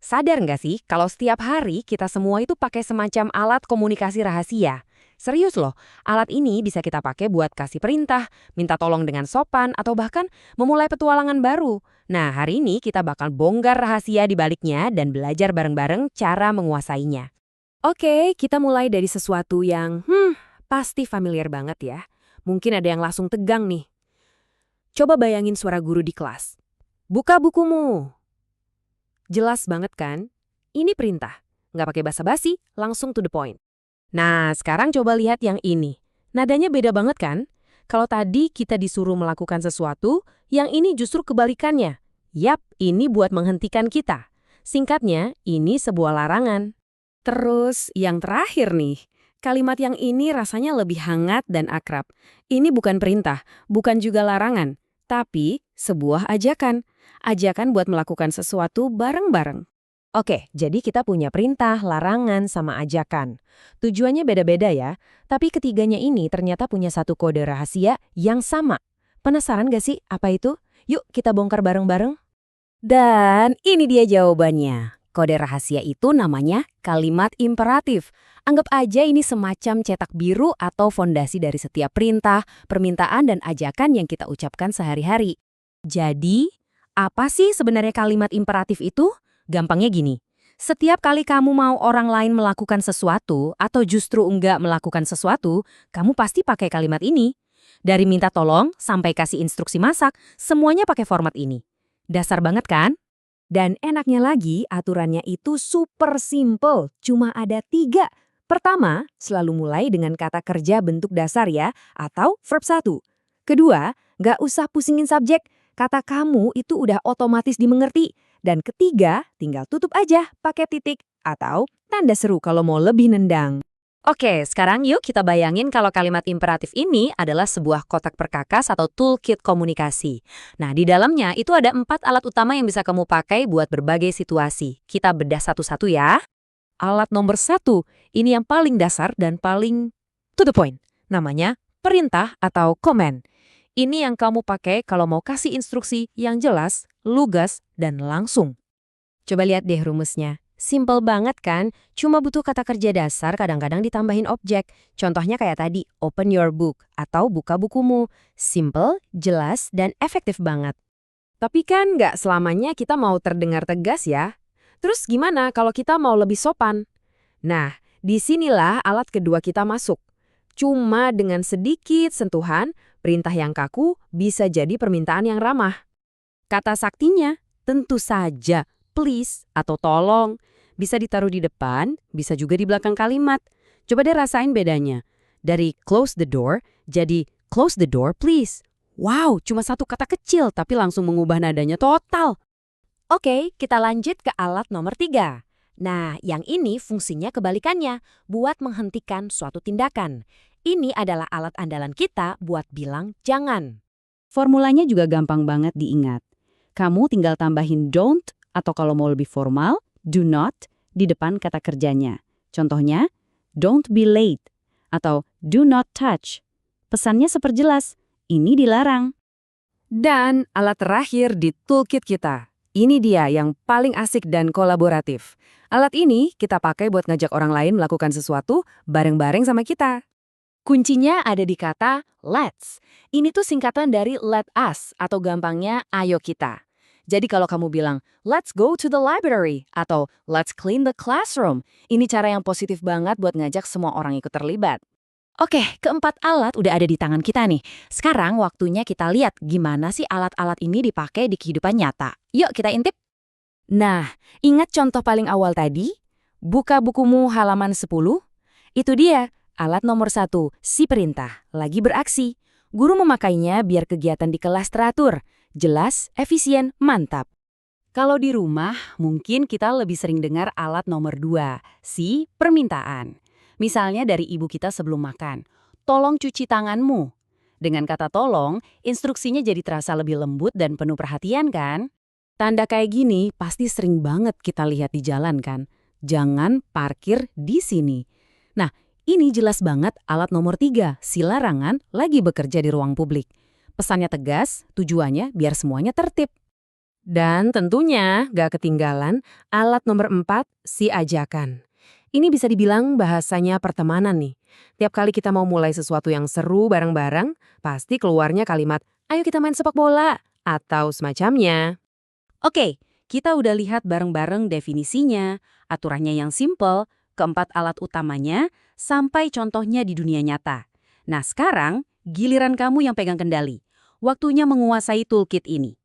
Sadar nggak sih kalau setiap hari kita semua itu pakai semacam alat komunikasi rahasia? Serius loh, alat ini bisa kita pakai buat kasih perintah, minta tolong dengan sopan, atau bahkan memulai petualangan baru. Nah, hari ini kita bakal bongkar rahasia di baliknya dan belajar bareng-bareng cara menguasainya. Oke, kita mulai dari sesuatu yang, pasti familiar banget ya. Mungkin ada yang langsung tegang nih. Coba bayangin suara guru di kelas. Buka bukumu. Jelas banget kan? Ini perintah. Nggak pakai basa-basi, langsung to the point. Nah, sekarang coba lihat yang ini. Nadanya beda banget kan? Kalau tadi kita disuruh melakukan sesuatu, yang ini justru kebalikannya. Yap, ini buat menghentikan kita. Singkatnya, ini sebuah larangan. Terus, yang terakhir nih. Kalimat yang ini rasanya lebih hangat dan akrab. Ini bukan perintah, bukan juga larangan, tapi sebuah ajakan. Ajakan buat melakukan sesuatu bareng-bareng. Oke, jadi kita punya perintah, larangan, sama ajakan. Tujuannya beda-beda ya, tapi ketiganya ini ternyata punya satu kode rahasia yang sama. Penasaran gak sih apa itu? Yuk kita bongkar bareng-bareng. Dan ini dia jawabannya. Kode rahasia itu namanya kalimat imperatif. Anggap aja ini semacam cetak biru atau fondasi dari setiap perintah, permintaan, dan ajakan yang kita ucapkan sehari-hari. Jadi, apa sih sebenarnya kalimat imperatif itu? Gampangnya gini, setiap kali kamu mau orang lain melakukan sesuatu atau justru enggak melakukan sesuatu, kamu pasti pakai kalimat ini. Dari minta tolong sampai kasih instruksi masak, semuanya pakai format ini. Dasar banget kan? Dan enaknya lagi, aturannya itu super simple, cuma ada 3. Pertama, selalu mulai dengan kata kerja bentuk dasar ya, atau verb 1. Kedua, nggak usah pusingin subjek, kata kamu itu udah otomatis dimengerti. Dan ketiga, tinggal tutup aja pakai titik atau tanda seru kalau mau lebih nendang. Oke, sekarang yuk kita bayangin kalau kalimat imperatif ini adalah sebuah kotak perkakas atau toolkit komunikasi. Nah, di dalamnya itu ada 4 alat utama yang bisa kamu pakai buat berbagai situasi. Kita bedah satu-satu ya. Alat nomor 1, ini yang paling dasar dan paling to the point. Namanya perintah atau command. Ini yang kamu pakai kalau mau kasih instruksi yang jelas, lugas, dan langsung. Coba lihat deh rumusnya. Simple banget kan? Cuma butuh kata kerja dasar kadang-kadang ditambahin objek. Contohnya kayak tadi, open your book atau buka bukumu. Simple, jelas, dan efektif banget. Tapi kan nggak selamanya kita mau terdengar tegas ya. Terus gimana kalau kita mau lebih sopan? Nah, disinilah alat kedua kita masuk. Cuma dengan sedikit sentuhan, perintah yang kaku bisa jadi permintaan yang ramah. Kata saktinya, tentu saja, please atau tolong. Bisa ditaruh di depan, bisa juga di belakang kalimat. Coba deh rasain bedanya. Dari close the door, jadi close the door please. Wow, cuma satu kata kecil tapi langsung mengubah nadanya total. Oke, kita lanjut ke alat nomor 3. Nah, yang ini fungsinya kebalikannya, buat menghentikan suatu tindakan. Ini adalah alat andalan kita buat bilang jangan. Formulanya juga gampang banget diingat. Kamu tinggal tambahin don't atau kalau mau lebih formal, do not di depan kata kerjanya. Contohnya, don't be late atau do not touch. Pesannya seperjelas, ini dilarang. Dan alat terakhir di toolkit kita. Ini dia yang paling asik dan kolaboratif. Alat ini kita pakai buat ngajak orang lain melakukan sesuatu bareng-bareng sama kita. Kuncinya ada di kata let's. Ini tuh singkatan dari let us atau gampangnya ayo kita. Jadi kalau kamu bilang, let's go to the library, atau let's clean the classroom, ini cara yang positif banget buat ngajak semua orang ikut terlibat. Oke, keempat alat udah ada di tangan kita nih. Sekarang waktunya kita lihat gimana sih alat-alat ini dipakai di kehidupan nyata. Yuk kita intip. Nah, ingat contoh paling awal tadi? Buka bukumu halaman 10? Itu dia, alat nomor 1, si perintah, lagi beraksi. Guru memakainya biar kegiatan di kelas teratur. Jelas, efisien, mantap. Kalau di rumah, mungkin kita lebih sering dengar alat nomor 2, si permintaan. Misalnya dari ibu kita sebelum makan, tolong cuci tanganmu. Dengan kata tolong, instruksinya jadi terasa lebih lembut dan penuh perhatian kan? Tanda kayak gini pasti sering banget kita lihat di jalan kan? Jangan parkir di sini. Nah, ini jelas banget alat nomor 3, si larangan lagi bekerja di ruang publik. Pesannya tegas, tujuannya biar semuanya tertib. Dan tentunya gak ketinggalan alat nomor 4, si ajakan. Ini bisa dibilang bahasanya pertemanan nih. Tiap kali kita mau mulai sesuatu yang seru bareng-bareng, pasti keluarnya kalimat, ayo kita main sepak bola, atau semacamnya. Oke, kita udah lihat bareng-bareng definisinya, aturannya yang simple, keempat alat utamanya, sampai contohnya di dunia nyata. Nah sekarang, giliran kamu yang pegang kendali. Waktunya menguasai toolkit ini.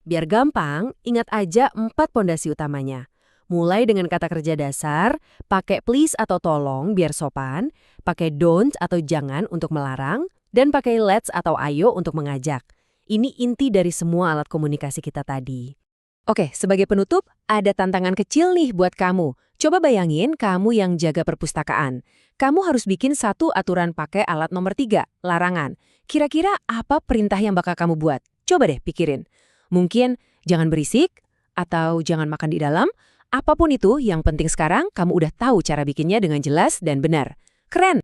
Biar gampang, ingat aja 4 pondasi utamanya. Mulai dengan kata kerja dasar, pakai please atau tolong biar sopan, pakai don't atau jangan untuk melarang, dan pakai let's atau ayo untuk mengajak. Ini inti dari semua alat komunikasi kita tadi. Oke, sebagai penutup, ada tantangan kecil nih buat kamu. Coba bayangin kamu yang jaga perpustakaan. Kamu harus bikin satu aturan pakai alat nomor 3, larangan. Kira-kira apa perintah yang bakal kamu buat? Coba deh pikirin. Mungkin jangan berisik, atau jangan makan di dalam. Apapun itu, yang penting sekarang kamu udah tahu cara bikinnya dengan jelas dan benar. Keren!